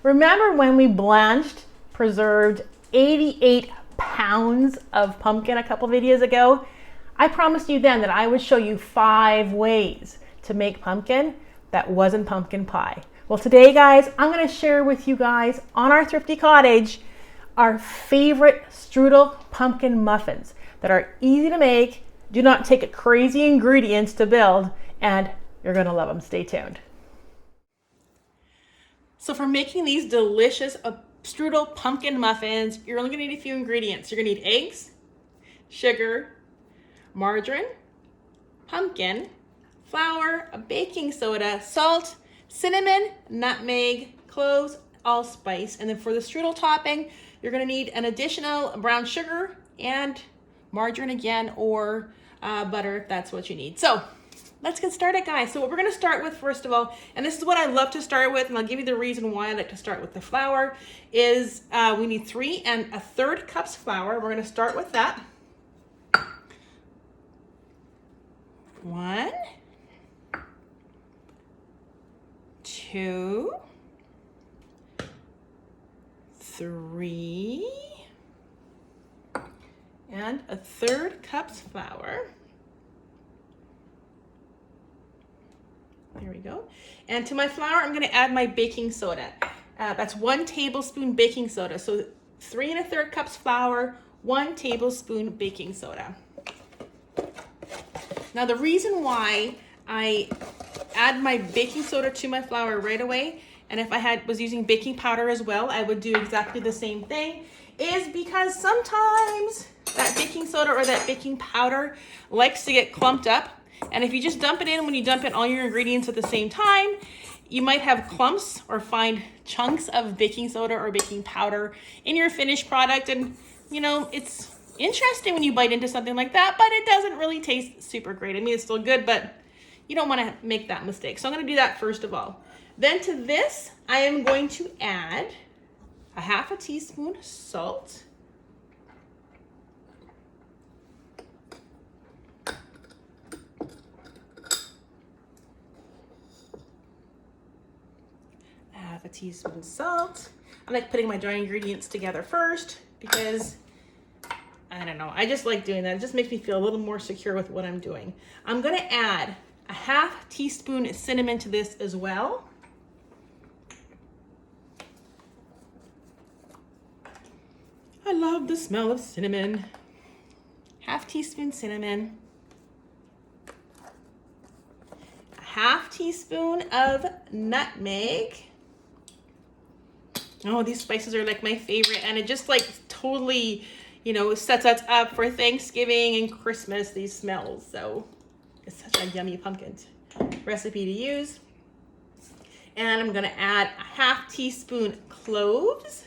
Remember when we blanched, preserved 88 pounds of pumpkin a couple videos ago? I promised you then that I would show you 5 ways to make pumpkin that wasn't pumpkin pie. Well, today, guys, I'm going to share with you guys on our Thrifty Cottage our favorite Streusel pumpkin muffins that are easy to make, do not take crazy ingredients to build, and you're going to love them. Stay tuned. So for making these delicious Streusel pumpkin muffins, you're only going to need a few ingredients. You're going to need eggs, sugar, margarine, pumpkin, flour, a baking soda, salt, cinnamon, nutmeg, cloves, allspice. And then for the Streusel topping, you're going to need an additional brown sugar and margarine again, or butter if that's what you need. So let's get started, guys. So what we're going to start with first of all, and this is what I love to start with, and I'll give you the reason why I like to start with the flour, is we need 3 1/3 cups flour. We're going to start with that. 1, 2, 3, and 1/3 cups flour. There we go. And to my flour, I'm going to add my baking soda. That's 1 tablespoon baking soda. So 3 1/3 cups flour, 1 tablespoon baking soda. Now the reason why I add my baking soda to my flour right away, and if I was using baking powder as well, I would do exactly the same thing, is because sometimes that baking soda or that baking powder likes to get clumped up. And if you just dump it in when you dump in all your ingredients at the same time, you might have clumps or find chunks of baking soda or baking powder in your finished product. And you know, it's interesting when you bite into something like that, but it doesn't really taste super great. I mean, it's still good, but you don't want to make that mistake. So I'm going to do that first of all. Then to this, I am going to add a 1/2 teaspoon salt, a teaspoon salt. I like putting my dry ingredients together first because I don't know, I just like doing that. It just makes me feel a little more secure with what I'm doing. I'm going to add a 1/2 teaspoon cinnamon to this as well. I love the smell of cinnamon. 1/2 teaspoon cinnamon. A 1/2 teaspoon of nutmeg. Oh, these spices are like my favorite, and it just like totally, you know, sets us up for Thanksgiving and Christmas, these smells. So it's such a yummy pumpkin recipe to use. And I'm going to add a 1/2 teaspoon cloves.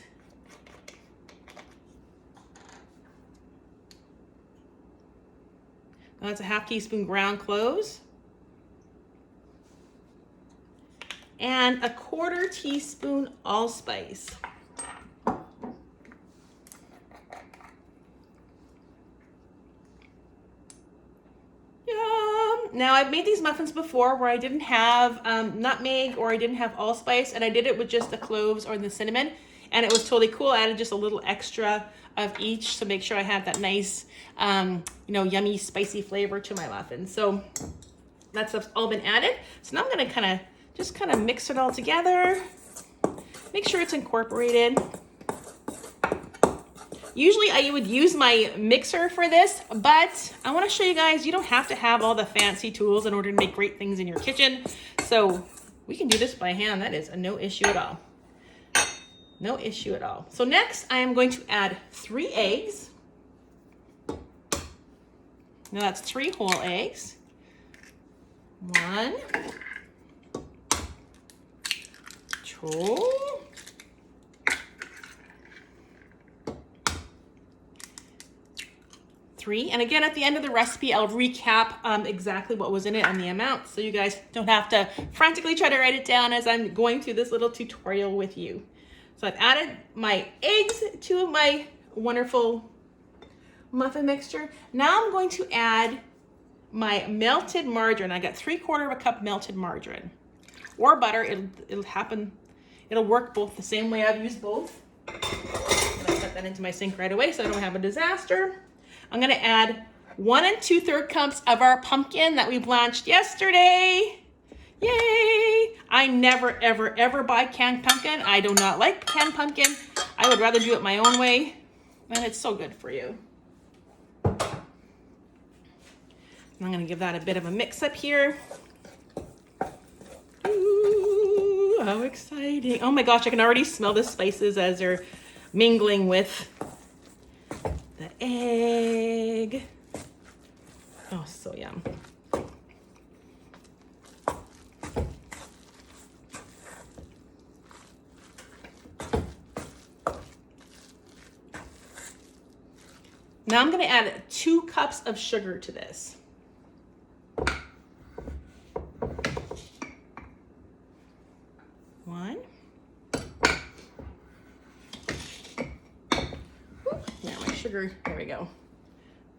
Now that's a 1/2 teaspoon ground cloves. And a 1/4 teaspoon allspice. Now I've made these muffins before where I didn't have nutmeg or I didn't have allspice, and I did it with just the cloves or the cinnamon, and it was totally cool. I added just a little extra of each to make sure I had that nice, you know, yummy, spicy flavor to my muffins. So that stuff's all been added. So now I'm gonna kind of mix it all together. Make sure it's incorporated. Usually I would use my mixer for this, but I want to show you guys, you don't have to have all the fancy tools in order to make great things in your kitchen. So we can do this by hand. That is no issue at all. No issue at all. So next I am going to add 3 eggs. Now that's 3 whole eggs. 1, 2, 3. And again, at the end of the recipe, I'll recap exactly what was in it and the amount, so you guys don't have to frantically try to write it down as I'm going through this little tutorial with you. So I've added my eggs to my wonderful muffin mixture. Now I'm going to add my melted margarine. I got 3/4 cup melted margarine or butter. It'll happen. It'll work both the same way. I've used both. I'm gonna put that into my sink right away so I don't have a disaster. I'm gonna add 1 2/3 cups of our pumpkin that we blanched yesterday. Yay! I never, ever, ever buy canned pumpkin. I do not like canned pumpkin. I would rather do it my own way, and it's so good for you. I'm gonna give that a bit of a mix up here. Ooh, how exciting. Oh my gosh, I can already smell the spices as they're mingling with the egg. Oh, so yum. Now I'm gonna add 2 cups of sugar to this. One. Now my sugar, there we go.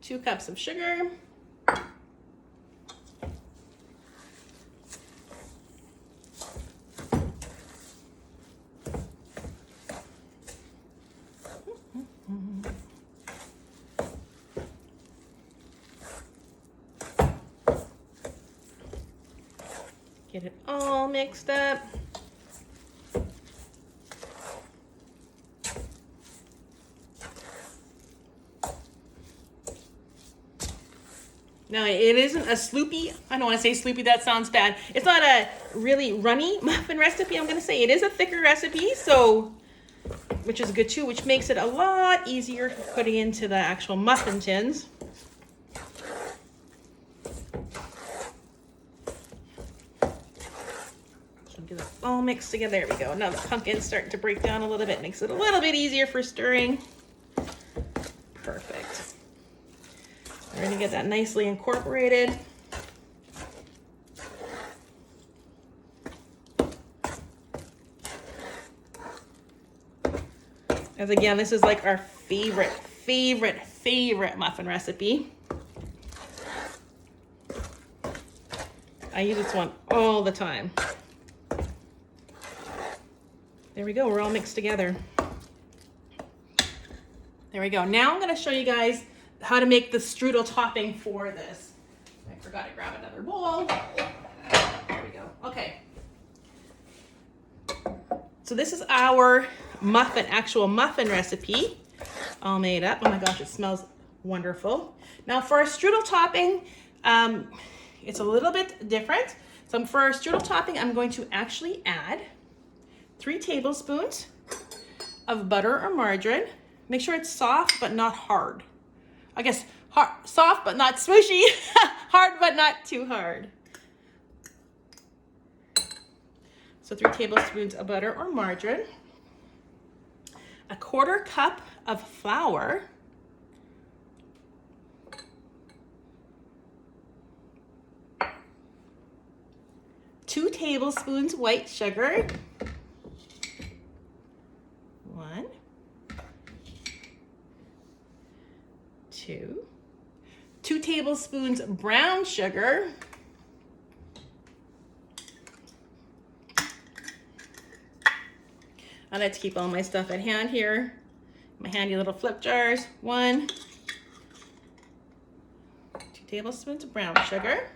2 cups of sugar. Get it all mixed up. Now it isn't a sloopy, I don't want to say sloopy, that sounds bad. It's not a really runny muffin recipe, I'm going to say. It is a thicker recipe, so, which is good too, which makes it a lot easier putting into the actual muffin tins. Get it all mixed together. There we go. Now the pumpkin's starting to break down a little bit. Makes it a little bit easier for stirring. Perfect. We're going to get that nicely incorporated. As again, this is like our favorite muffin recipe. I use this one all the time. There we go, we're all mixed together. There we go. Now I'm gonna show you guys how to make the strudel topping for this. I forgot to grab another bowl. There we go, okay. So this is our muffin, actual muffin recipe, all made up. Oh my gosh, it smells wonderful. Now for our strudel topping, it's a little bit different. So for our strudel topping, I'm going to actually add 3 tablespoons of butter or margarine. Make sure it's soft but not hard. I guess hard, soft but not smushy. Hard but not too hard. So 3 tablespoons of butter or margarine. 1/4 cup of flour. 2 tablespoons white sugar. 1, 2. 2 tablespoons brown sugar. I like to keep all my stuff at hand here. My handy little flip jars. 1, 2 tablespoons of brown sugar.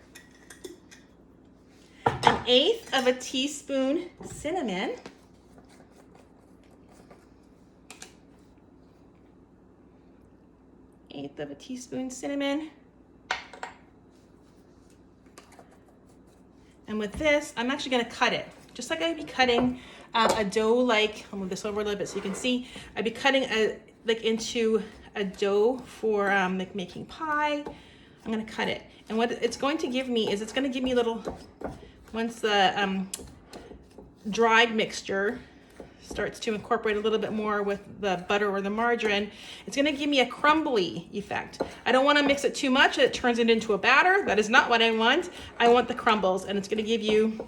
1/8 of a teaspoon cinnamon. 1/8 of a teaspoon cinnamon. And with this, I'm actually going to cut it. Just like I'd be cutting a dough, like, I'll move this over a little bit so you can see. I'd be cutting into a dough for like making pie. I'm going to cut it. And what it's going to give me is it's going to give me little, once the dried mixture starts to incorporate a little bit more with the butter or the margarine, it's going to give me a crumbly effect. I don't want to mix it too much. It turns it into a batter. That is not what I want. I want the crumbles, and it's going to give you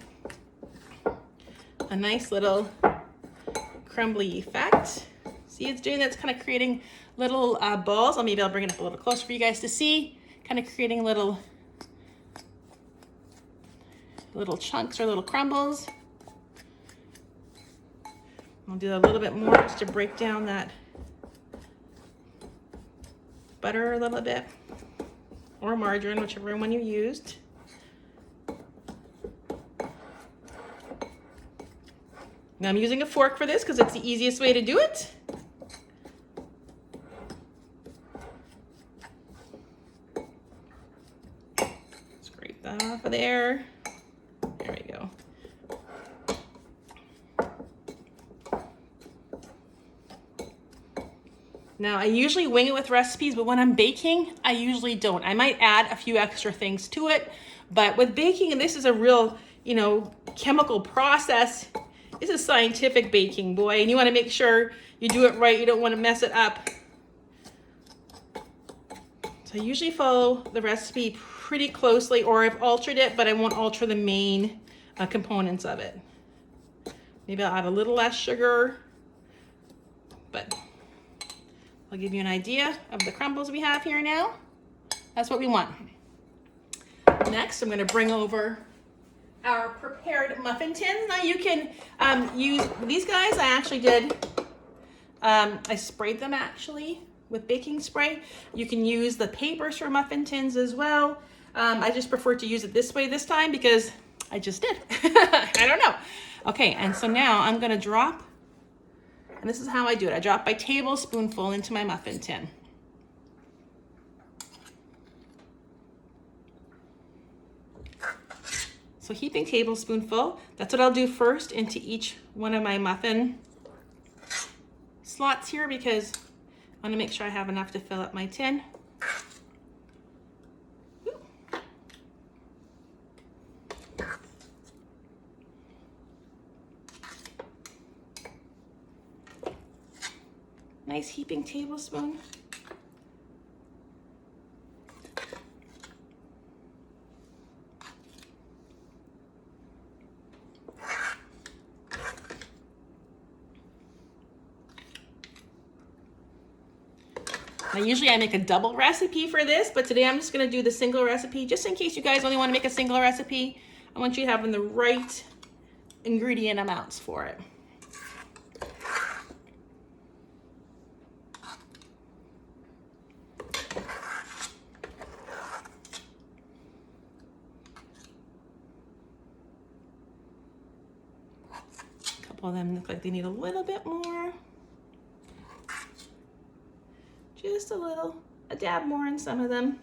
a nice little crumbly effect. See, it's doing that. It's kind of creating little balls. Maybe I'll bring it up a little closer for you guys to see. Kind of creating little chunks or little crumbles. I'll do a little bit more just to break down that butter a little bit, or margarine, whichever one you used. Now I'm using a fork for this because it's the easiest way to do it. Scrape that off of there. There we go. Now I usually wing it with recipes, but when I'm baking, I usually don't. I might add a few extra things to it, but with baking, and this is a real, you know, chemical process. This is scientific baking, boy, and you want to make sure you do it right. You don't want to mess it up. So I usually follow the recipe pretty closely, or I've altered it, but I won't alter the main components of it. Maybe I'll add a little less sugar, but I'll give you an idea of the crumbles we have here now. That's what we want. Next, I'm going to bring over our prepared muffin tins. Now you can use these guys. I actually did, I sprayed them actually with baking spray. You can use the papers for muffin tins as well. I just prefer to use it this way this time because I just did. I don't know. Okay, and so now I'm gonna drop, and this is how I do it. I drop my tablespoonful into my muffin tin. So heaping tablespoonful, that's what I'll do first into each one of my muffin slots here because I want to make sure I have enough to fill up my tin. Nice heaping tablespoon. Now usually I make a double recipe for this, but today I'm just gonna do the single recipe just in case you guys only wanna make a single recipe. I want you having the right ingredient amounts for it. A couple of them look like they need a little bit more. Just a dab more in some of them.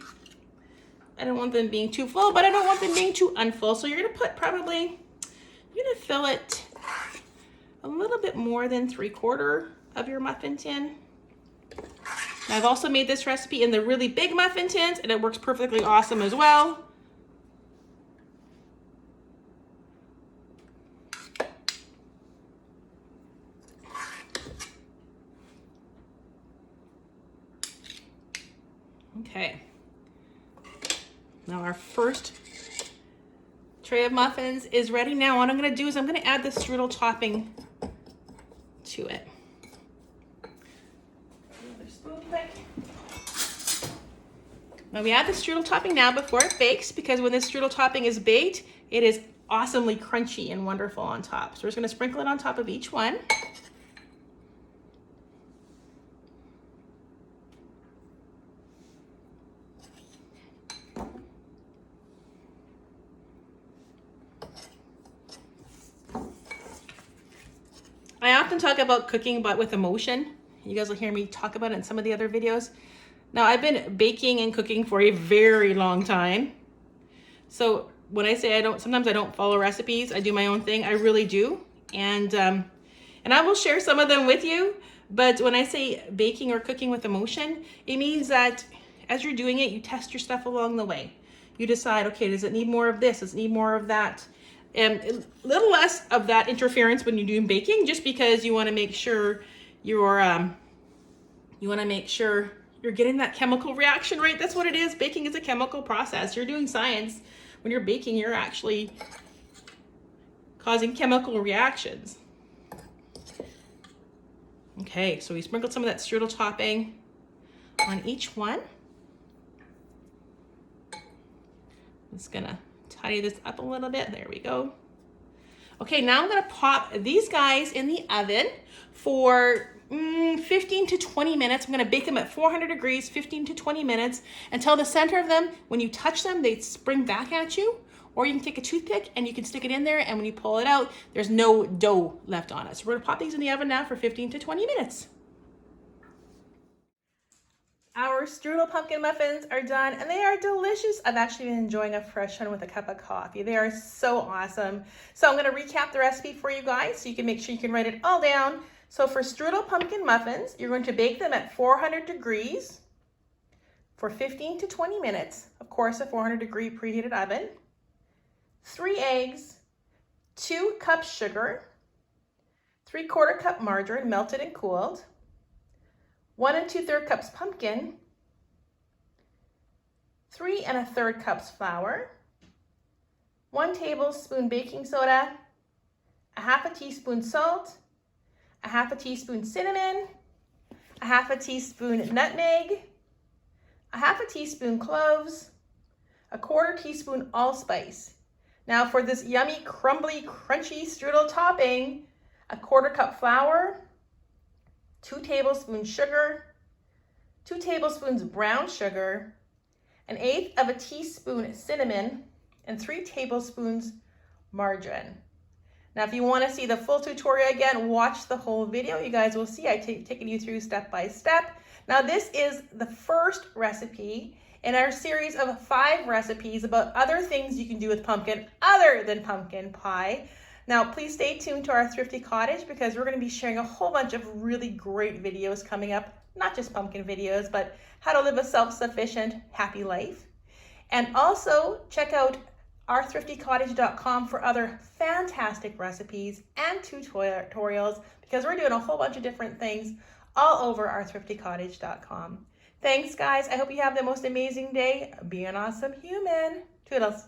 I don't want them being too full, but I don't want them being too unfull. So you're gonna put probably, you're gonna fill it a little bit more than 3/4 of your muffin tin. Now, I've also made this recipe in the really big muffin tins and it works perfectly awesome as well. Okay, now our first tray of muffins is ready. Now what I'm going to do is I'm going to add the strudel topping to it. Another spoon quick. Now we add the strudel topping now before it bakes because when the strudel topping is baked, it is awesomely crunchy and wonderful on top. So we're just going to sprinkle it on top of each one. I often talk about cooking, but with emotion. You guys will hear me talk about it in some of the other videos. Now, I've been baking and cooking for a very long time. So when I say sometimes I don't follow recipes, I do my own thing. I really do. And I will share some of them with you. But when I say baking or cooking with emotion, it means that as you're doing it, you test your stuff along the way. You decide, okay, does it need more of this? Does it need more of that? And a little less of that interference when you're doing baking, just because you want to make sure you're getting that chemical reaction right. That's what it is. Baking is a chemical process. You're doing science. When you're baking, you're actually causing chemical reactions. Okay, so we sprinkled some of that strudel topping on each one. I'm just gonna tidy this up a little bit. There we go. Okay, now I'm gonna pop these guys in the oven for 15 to 20 minutes. I'm gonna bake them at 400 degrees, 15 to 20 minutes, until the center of them, when you touch them, they spring back at you. Or you can take a toothpick and you can stick it in there, and when you pull it out, there's no dough left on it. So we're gonna pop these in the oven now for 15 to 20 minutes. Our Streusel Pumpkin Muffins are done, and they are delicious. I've actually been enjoying a fresh one with a cup of coffee. They are so awesome. So I'm gonna recap the recipe for you guys so you can make sure you can write it all down. So for Streusel Pumpkin Muffins, you're going to bake them at 400 degrees for 15 to 20 minutes. Of course, a 400 degree preheated oven. 3 eggs, 2 cups sugar, 3/4 cup margarine melted and cooled, 1 2/3 cups pumpkin, 3 1/3 cups flour, 1 tablespoon baking soda, 1/2 teaspoon salt, 1/2 teaspoon cinnamon, 1/2 teaspoon nutmeg, 1/2 teaspoon cloves, 1/4 teaspoon allspice. Now for this yummy, crumbly, crunchy strudel topping, 1/4 cup flour, 2 tablespoons sugar, 2 tablespoons brown sugar, 1/8 of a teaspoon cinnamon, and 3 tablespoons margarine. Now if you want to see the full tutorial again, watch the whole video. You guys will see I've taken you through step by step. Now this is the first recipe in our series of 5 recipes about other things you can do with pumpkin other than pumpkin pie. Now, please stay tuned to our Thrifty Cottage because we're going to be sharing a whole bunch of really great videos coming up, not just pumpkin videos, but how to live a self-sufficient, happy life. And also check out ourthriftycottage.com for other fantastic recipes and tutorials because we're doing a whole bunch of different things all over ourthriftycottage.com. Thanks, guys. I hope you have the most amazing day. Be an awesome human. Toodles.